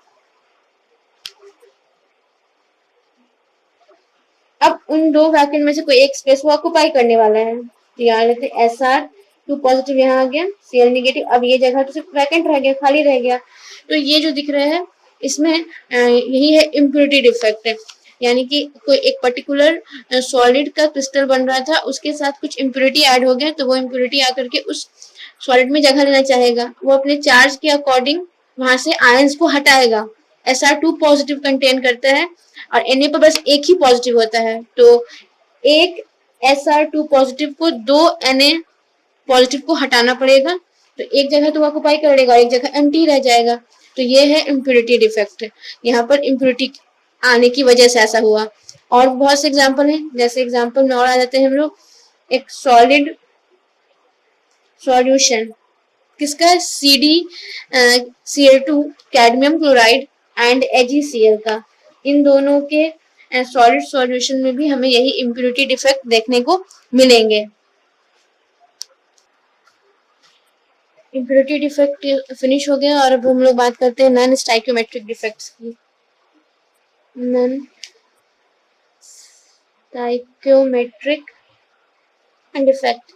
अब उन 2 वैकेंट में से कोई एक स्पेस वो ऑक्यूपाई करने वाला है। तो यहाँ लेते हैं SR2 पॉजिटिव यहाँ आ गया, Cl नेगेटिव। अब ये जगह तो सिर्फ वैकेंट रह गया, खाली रह गया। तो ये जो दिख रहा है इसमें यही है इम्प्योरिटी डिफेक्ट, यानी कि कोई एक पर्टिकुलर सॉलिड का क्रिस्टल बन रहा था, उसके साथ कुछ इम्प्योरिटी ऐड हो गया, तो वो इम्प्योरिटी आकर के उस सॉलिड में जगह लेना चाहेगा। वो अपने चार्ज के अकॉर्डिंग वहां से आयंस को हटाएगा। SR2 पॉजिटिव कंटेन करता है और Na पर बस एक ही पॉजिटिव होता है, तो एक SR2 पॉजिटिव को 2 Na पॉजिटिव को हटाना पड़ेगा। तो एक जगह तो ऑक्यूपाई करेगा, एक जगह एम्प्टी रह जाएगा। तो ये है इम्प्योरिटी डिफेक्ट, यहाँ पर इम्प्योरिटी आने की वजह से ऐसा हुआ। और बहुत से एग्जाम्पल हैं, जैसे एग्जाम्पल में और आ जाते हैं हम लोग, एक सॉलिड सॉल्यूशन किसका, CdCl2 cadmium chloride and AgCl का। इन दोनों के सॉलिड सॉल्यूशन में भी हमें यही इम्प्योरिटी डिफेक्ट देखने को मिलेंगे। इम्प्योरिटी डिफेक्ट फिनिश हो गया और अब हम लोग बात करते हैं नॉन स्टाइकियोमेट्रिक डिफेक्ट्स की। नॉन स्टाइकियोमेट्रिक डिफेक्ट,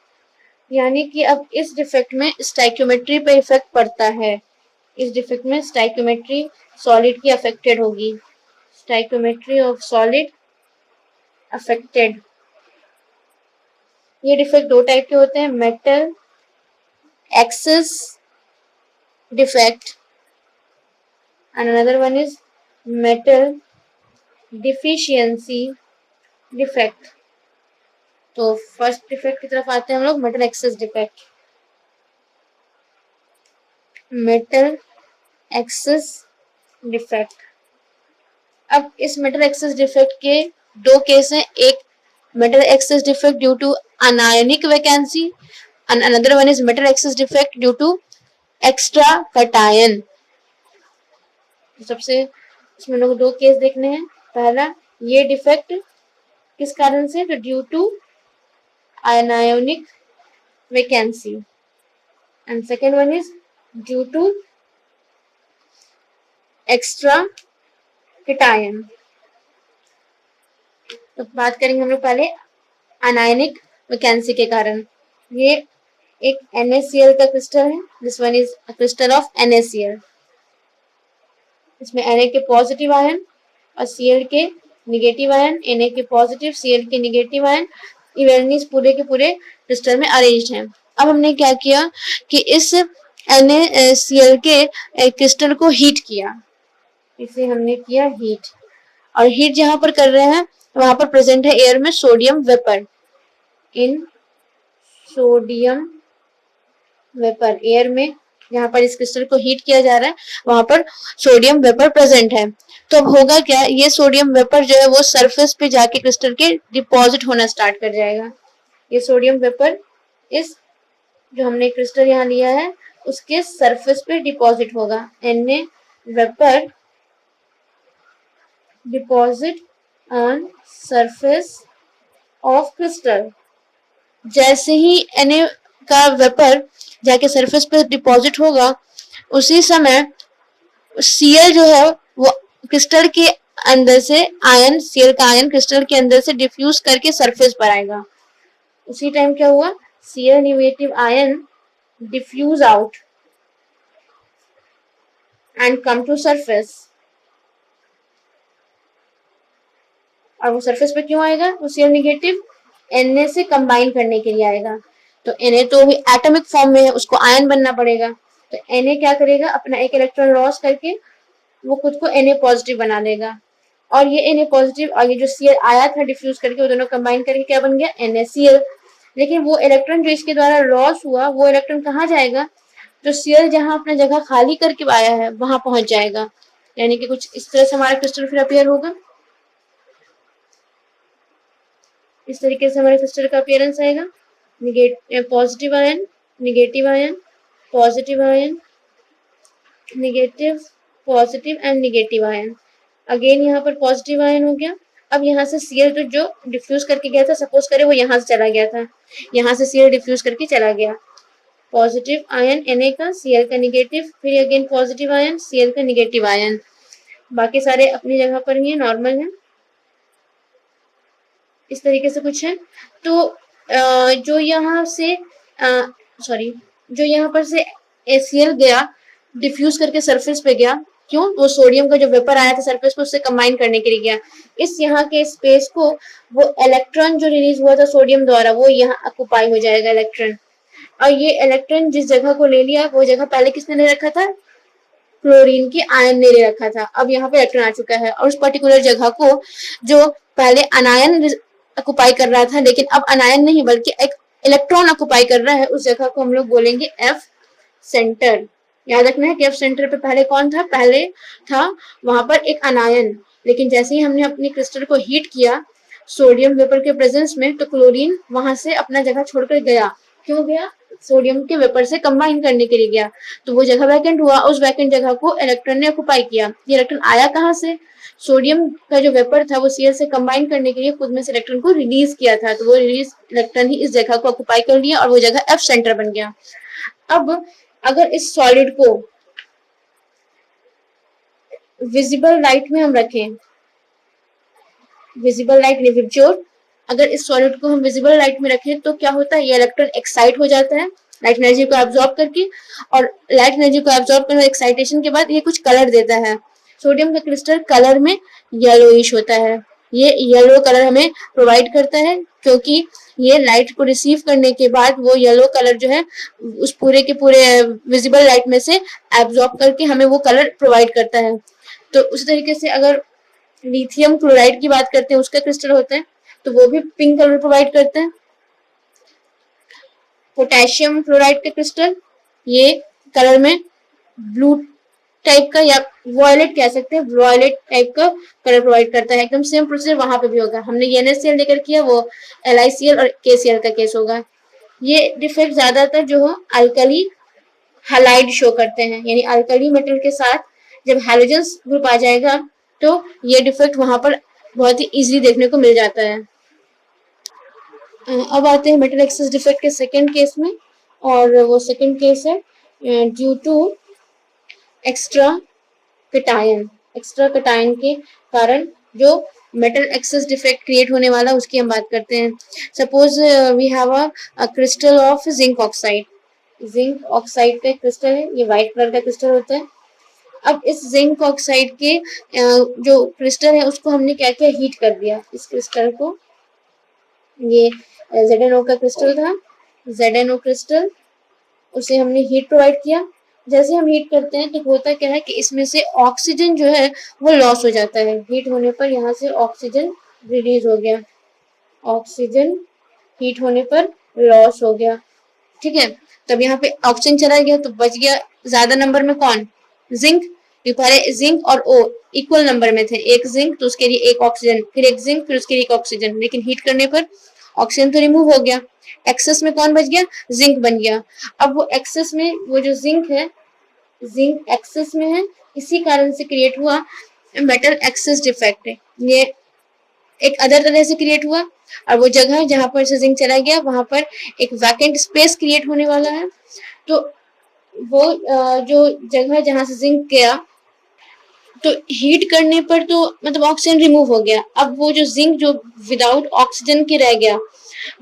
यानी कि अब इस डिफेक्ट में स्टाइकियोमेट्री पे इफेक्ट पड़ता है। इस डिफेक्ट में स्टाइकियोमेट्री सॉलिड की अफेक्टेड होगी। Stoichiometry of solid affected. ये डिफेक्ट 2 टाइप के होते हैं, metal excess defect and another one is metal deficiency defect। तो फर्स्ट डिफेक्ट की तरफ आते हैं हम लोग, metal excess defect. Metal excess defect, अब इस मेटल एक्सेस डिफेक्ट के 2 केस हैं। एक metal excess defect due to anionic vacancy and another one is metal excess defect due to extra cation। सबसे इसमें लोग 2 केस देखने हैं। पहला, ये डिफेक्ट किस कारण से, तो due to ionic vacancy and second one is due to extra cation। तो बात करेंगे हम लोग पहले अनायनिक वैकेंसी के कारण। ये एक NaCl का क्रिस्टल है, this one is a crystal of NaCl। इसमें Na के पॉजिटिव आयन और Cl के निगेटिव आयन, Na के पॉजिटिव Cl के निगेटिव आयन इवेनली पूरे के पूरे क्रिस्टल में अरेंज्ड हैं। अब हमने क्या किया कि इस NaCl के क्रिस्टल को हीट किया, इसे हमने किया हीट, और हीट जहां पर कर रहे हैं वहां पर प्रेजेंट है एयर में सोडियम वेपर। इन सोडियम वेपर, एयर में जहां पर इस क्रिस्टल को हीट किया जा रहा है वहां पर सोडियम वेपर प्रेजेंट है। तो अब होगा क्या, ये सोडियम वेपर जो है वो सरफेस पे जाके क्रिस्टल के डिपॉजिट होना स्टार्ट कर जाएगा। ये सोडियम वेपर इस जो हमने क्रिस्टल यहाँ लिया है उसके सरफेस पे डिपॉजिट होगा। Na vapour deposit on surface of crystal. जैसे ही Na का वेपर जाके सरफेस पे डिपॉजिट होगा उसी समय Cl जो है वो क्रिस्टल के अंदर से आयन, Cl का आयन क्रिस्टल के अंदर से डिफ्यूज करके सरफेस पर आएगा। उसी टाइम क्या हुआ, Cl negative ion diffuse out and come to surface. और वो सरफेस पे क्यों आएगा, वो Cl नेगेटिव Na से कंबाइन करने के लिए आएगा। तो Na तो भी एटॉमिक फॉर्म में है, उसको आयन बनना पड़ेगा। तो Na क्या करेगा, अपना एक इलेक्ट्रॉन लॉस करके वो खुद को Na पॉजिटिव बना देगा, और ये Na पॉजिटिव और ये जो Cl आया था डिफ्यूज करके, वो दोनों कंबाइन करके क्या बन गया, NaCl। लेकिन वो इलेक्ट्रॉन जो इसके द्वारा लॉस हुआ, वो इलेक्ट्रॉन कहाँ जाएगा, जो Cl जहां अपना जगह खाली करके आया है वहां पहुंच जाएगा। यानी कि कुछ इस तरह से हमारा क्रिस्टल फिर अपीयर होगा, इस तरीके से हमारे क्रिस्टल का अपीयरेंस आएगा। Positive ion, negative ion, positive ion, negative, positive and negative ion. Again यहाँ पर पॉजिटिव आयन हो गया। अब यहाँ से Cl तो जो डिफ्यूज करके गया था, सपोज करें वो यहाँ से चला गया था, यहाँ से Cl डिफ्यूज करके चला गया, पॉजिटिव आयन Na का, Cl का निगेटिव, फिर अगेन पॉजिटिव आयन, Cl का निगेटिव आयन। बाकी सारे अपनी जगह पर ही है, नॉर्मल है। इस तरीके से कुछ है। तो जो यहाँ से सॉरी, जो यहाँ पर से ACl गया डिफ्यूज करके सरफेस पे गया, क्यों, वो सोडियम का जो वेपर आया था सरफेस पे उससे कंबाइन करने के लिए गया। इस यहाँ के स्पेस को वो इलेक्ट्रॉन जो रिलीज हुआ था सोडियम द्वारा, वो यहाँ ऑक्युपाई हो जाएगा इलेक्ट्रॉन। और ये इलेक्ट्रॉन जिस जगह को ले लिया, वो जगह पहले किसने ले रखा था, क्लोरीन की आयन ने ले रखा था। अब यहाँ पे इलेक्ट्रॉन आ चुका है, और उस पर्टिकुलर जगह को जो पहले अनायन ऑक्युपाई कर रहा था, लेकिन अब अनायन नहीं बल्कि एक इलेक्ट्रॉन ऑक्युपाई कर रहा है, उस जगह को हम लोग बोलेंगे एफ सेंटर। याद रखना है कि एफ सेंटर पे पहले कौन था, पहले था वहां पर एक अनायन, लेकिन जैसे ही हमने अपनी क्रिस्टल को हीट किया सोडियम वेपर के प्रेजेंस में, तो क्लोरीन वहां से अपना जगह छोड़कर गया। क्यों गया, सोडियम के वेपर से कंबाइन करने के लिए गया। तो वो जगह वैकेंट हुआ, उस वैकेंट जगह को इलेक्ट्रॉन ने ऑक्युपाई किया। ये इलेक्ट्रॉन आया कहाँ से, सोडियम का जो वेपर था वो Cl से कंबाइन करने के लिए खुद में से इलेक्ट्रॉन को रिलीज किया था, तो वो रिलीज इलेक्ट्रॉन ही इस जगह को ऑक्युपाई कर लिया और वो जगह एफ सेंटर बन गया। अब अगर इस सॉलिड को विजिबल लाइट में हम रखें, विजिबल लाइट विबज्योर, अगर इस सॉलिड को हम विजिबल लाइट में रखें तो क्या होता है, ये इलेक्ट्रॉन एक्साइट हो जाता है लाइट एनर्जी को एब्जॉर्ब करके, और लाइट एनर्जी को एब्जॉर्ब करने एक्साइटेशन के बाद ये कुछ कलर देता है। सोडियम का क्रिस्टल कलर में येलोइश होता है, ये येलो कलर हमें प्रोवाइड करता है, क्योंकि ये लाइट को रिसीव करने के बाद वो येलो कलर जो है उस पूरे के पूरे विजिबल लाइट में से एब्जॉर्ब करके हमें वो कलर प्रोवाइड करता है। तो उसी तरीके से अगर लिथियम क्लोराइड की बात करते हैं, उसका क्रिस्टल होता है तो वो भी पिंक कलर प्रोवाइड करता है। पोटेशियम क्लोराइड का क्रिस्टल ये कलर में ब्लू टाइप का या वॉयलेट कह सकते हैं, वॉयलेट टाइप का कलर प्रोवाइड करता है। एकदम सेम प्रोसीजर वहां पे भी होगा, हमने NaCl लेकर किया, वो LiCl और KCl का केस होगा। ये डिफेक्ट ज्यादातर जो हो अल्कली हैलाइड शो करते हैं, यानी अल्कली मेटल के साथ जब हैलोजन्स ग्रुप आ जाएगा तो ये डिफेक्ट वहां पर बहुत ही इजीली देखने को मिल जाता है। अब आते हैं मेटल एक्सेस डिफेक्ट के सेकंड केस में, और वो सेकंड केस है due to extra cation. Extra cation के कारण जो मेटल एक्सेस डिफेक्ट क्रिएट होने वाला, उसकी हम बात करते हैं। Suppose we have a crystal of zinc oxide, zinc oxide का क्रिस्टल है, ये व्हाइट कलर का क्रिस्टल होता है। अब इस जिंक ऑक्साइड के जो क्रिस्टल है उसको हमने क्या किया, हीट कर दिया। इस क्रिस्टल को, ये ZnO का क्रिस्टल था, ZnO क्रिस्टल, उसे हमने हीट प्रोवाइड किया। जैसे हम हीट करते हैं तो होता क्या है कि इसमें से ऑक्सीजन जो है वो लॉस हो जाता है। हीट होने पर यहाँ से ऑक्सीजन रिलीज हो गया, ऑक्सीजन हीट होने पर लॉस हो गया, ठीक है। तब यहाँ पे ऑक्सीजन चला गया तो बच गया ज्यादा नंबर में कौन, जिंक। पहले जिंक और O इक्वल नंबर में थे, एक जिंक तो उसके लिए एक ऑक्सीजन, फिर एक जिंक फिर उसके लिए एक ऑक्सीजन, लेकिन हीट करने पर ऑक्सीजन तो रिमूव हो गया, एक्सेस में कौन बच गया, जिंक बन गया। अब वो एक्सेस में वो जो जिंक है, जिंक एक्सेस में है, इसी कारण से क्रिएट हुआ मेटल एक्सेस डिफेक्ट है। ये एक अदर तरह से क्रिएट हुआ, और वो जगह जहां पर से जिंक चला गया वहां पर एक वैकेंट स्पेस क्रिएट होने वाला है। तो वो जो जगह जहां से जिंक गया, तो हीट करने पर तो मतलब ऑक्सीजन रिमूव हो गया। अब वो जो जिंक जो विदाउट ऑक्सीजन के रह गया,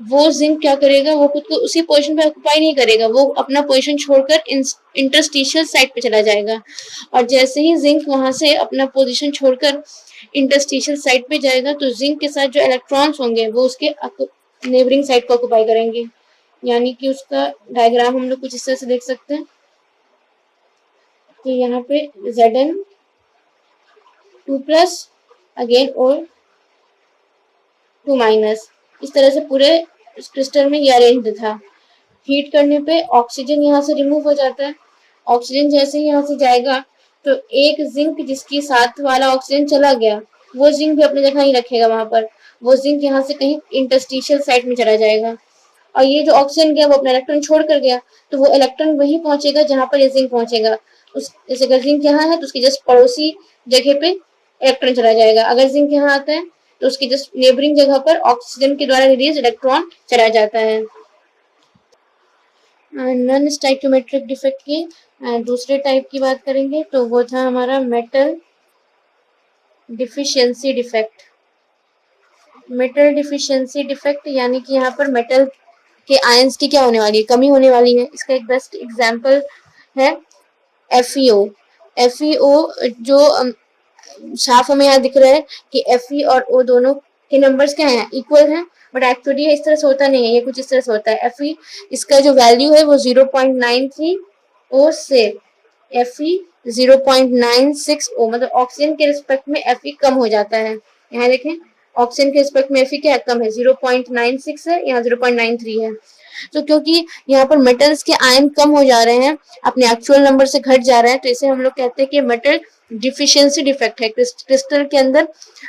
वो जिंक क्या करेगा, वो खुद को उसी पोजीशन पे ऑक्युपाई नहीं करेगा, वो अपना पोजीशन छोड़कर इंटरस्टिशियल साइड पे चला जाएगा। और जैसे ही जिंक वहां से अपना पोजीशन छोड़कर इंटरस्टिशियल साइड पे जाएगा, तो जिंक के साथ जो इलेक्ट्रॉन्स होंगे वो उसके नेबरिंग साइड को ऑक्युपाई करेंगे। यानी कि उसका डायग्राम हम लोग कुछ इस तरह से देख सकते हैं कि यहाँ पे Zn 2+ अगेन और 2-, इस तरह से पूरे क्रिस्टल में ये अरेंज था। हीट करने पे ऑक्सीजन यहाँ से रिमूव हो जाता है। ऑक्सीजन जैसे ही यहाँ से जाएगा तो एक जिंक जिसकी साथ वाला ऑक्सीजन चला गया, वो जिंक भी अपनी जगह ही रखेगा वहां पर। वो जिंक यहाँ से कहीं इंटरस्टिशियल साइड में चला जाएगा, और ये जो ऑक्सीजन गया वो अपना इलेक्ट्रॉन छोड़ कर गया, तो वो इलेक्ट्रॉन वहीं पहुंचेगा जहां पर ये जिंक पहुंचेगा। उस जैसे अगर जिंक यहाँ है तो उसकी जस्ट पड़ोसी जगह पे इलेक्ट्रॉन चला जाएगा। अगर जिंक यहाँ आता है तो उसकी जस्ट नेबरिंग जगह पर ऑक्सीजन के द्वारा रिलीज इलेक्ट्रॉन चला जाता है। नॉन स्टाइक्योमेट्रिक डिफेक्ट की दूसरे टाइप की बात करेंगे तो वो था हमारा metal deficiency defect. Metal deficiency defect यानी कि यहाँ पर मेटल के आयंस की क्या होने वाली है, कमी होने वाली है। इसका एक बेस्ट एग्जांपल है FeO। FeO जो साफ हमें यहाँ दिख रहा है कि Fe और O दोनों के नंबर्स क्या हैं, इक्वल हैं, बट एक्चुअली इस तरह से होता नहीं है, ये कुछ इस तरह से होता है। Fe इसका जो वैल्यू है वो 0.93 O से Fe 0.96 O, मतलब ऑक्सीजन के रिस्पेक्ट में Fe कम हो जाता है। यहाँ देखें ऑक्सीजन के रिस्पेक्ट में Fe क्या कम है, 0.96 है, यहाँ 0.93 है। तो क्योंकि यहाँ पर मेटल्स के आयन कम हो जा रहे हैं, अपने एक्चुअल नंबर से घट जा रहे हैं, तो इसे हम लोग कहते हैं कि मेटल डिफिशियंसी डिफेक्ट है। क्रिस्टल के अंदर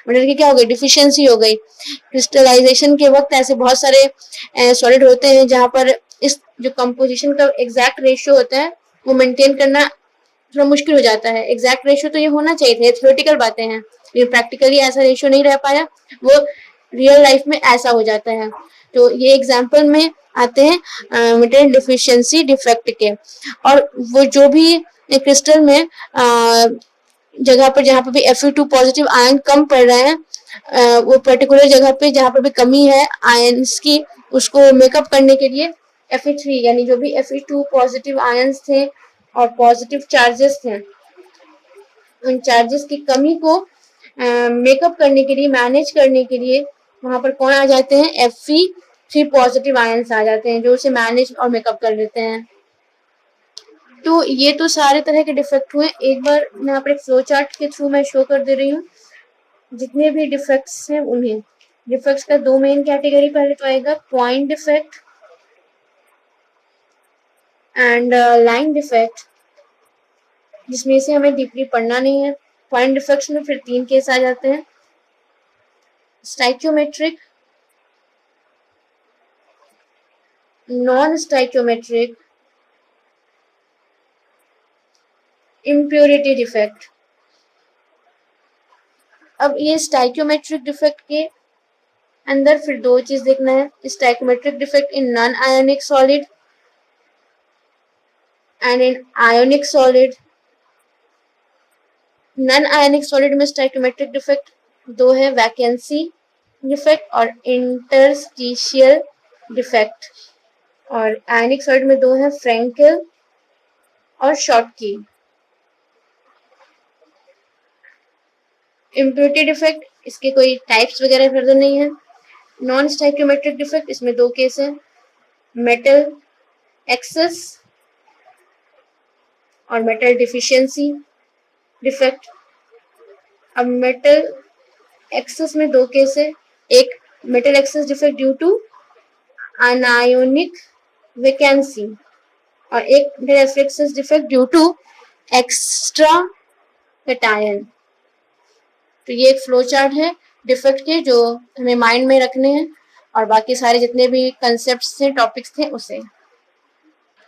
मेटल की क्या हो गई, डिफिशियंसी हो गई। क्रिस्टलाइजेशन के वक्त ऐसे बहुत सारे सॉलिड होते हैं जहां पर इस जो कंपोजिशन का एग्जैक्ट रेशियो होता है वो मेंटेन करना थोड़ा मुश्किल हो जाता है। एग्जैक्ट रेशियो तो ये होना चाहिए था, थ्योरेटिकल बातें हैं, लेकिन प्रैक्टिकली ऐसा रेशियो नहीं रह पाया, वो रियल लाइफ में ऐसा हो जाता है। तो ये एग्जाम्पल में आते हैं मेटल डिफिशियंसी डिफेक्ट के। और वो जो भी क्रिस्टल में जगह पर जहाँ पर भी Fe2 पॉजिटिव आयन कम पड़ रहे हैं, वो पर्टिकुलर जगह पे जहाँ पर भी कमी है आयंस की, उसको मेकअप करने के लिए Fe3 यानी जो भी Fe2 पॉजिटिव आयंस थे और पॉजिटिव चार्जेस थे, उन चार्जेस की कमी को मेकअप करने के लिए, मैनेज करने के लिए वहां पर कौन आ जाते हैं, Fe3 पॉजिटिव आयंस आ जाते हैं जो उसे मैनेज और मेकअप कर लेते हैं। तो ये तो सारे तरह के डिफेक्ट हुए। एक बार मैं यहाँ पर एक फ्लो चार्ट के थ्रू मैं शो कर दे रही हूँ जितने भी डिफेक्ट्स हैं उन्हें। डिफेक्ट्स का दो मेन कैटेगरी पहले तो आएगा, point defect and line defect, जिसमें से हमें डीपली पढ़ना नहीं है। पॉइंट डिफेक्ट्स में फिर 3 केस आ जाते हैं, stoichiometric, non stoichiometric, impurity defect. अब ये स्टाइक्योमेट्रिक डिफेक्ट के अंदर फिर दो चीज देखना है, stoichiometric defect in non ionic solid and in ionic solid. Non ionic solid में स्टाइक्योमेट्रिक डिफेक्ट दो है, वैकेंसी डिफेक्ट और इंटरस्टिशियल डिफेक्ट। और आयोनिक सॉलिड में दो है, फ्रेंकेल और शॉटकी। इम्प्योरिटी डिफेक्ट, इसके कोई टाइप्स वगैरह फर्दर नहीं है। नॉन स्टाइक्योमेट्रिक डिफेक्ट, इसमें दो केस है, मेटल एक्सेस और मेटल डिफिशियंसी डिफेक्ट। अब मेटल एक्सेस में दो केस है, एक metal excess defect due to anionic vacancy और एक metal excess defect due to extra cation. तो ये एक फ्लो चार्ट है डिफेक्ट के जो हमें माइंड में रखने हैं, और बाकी सारे जितने भी कंसेप्ट्स थे, टॉपिक्स थे उसे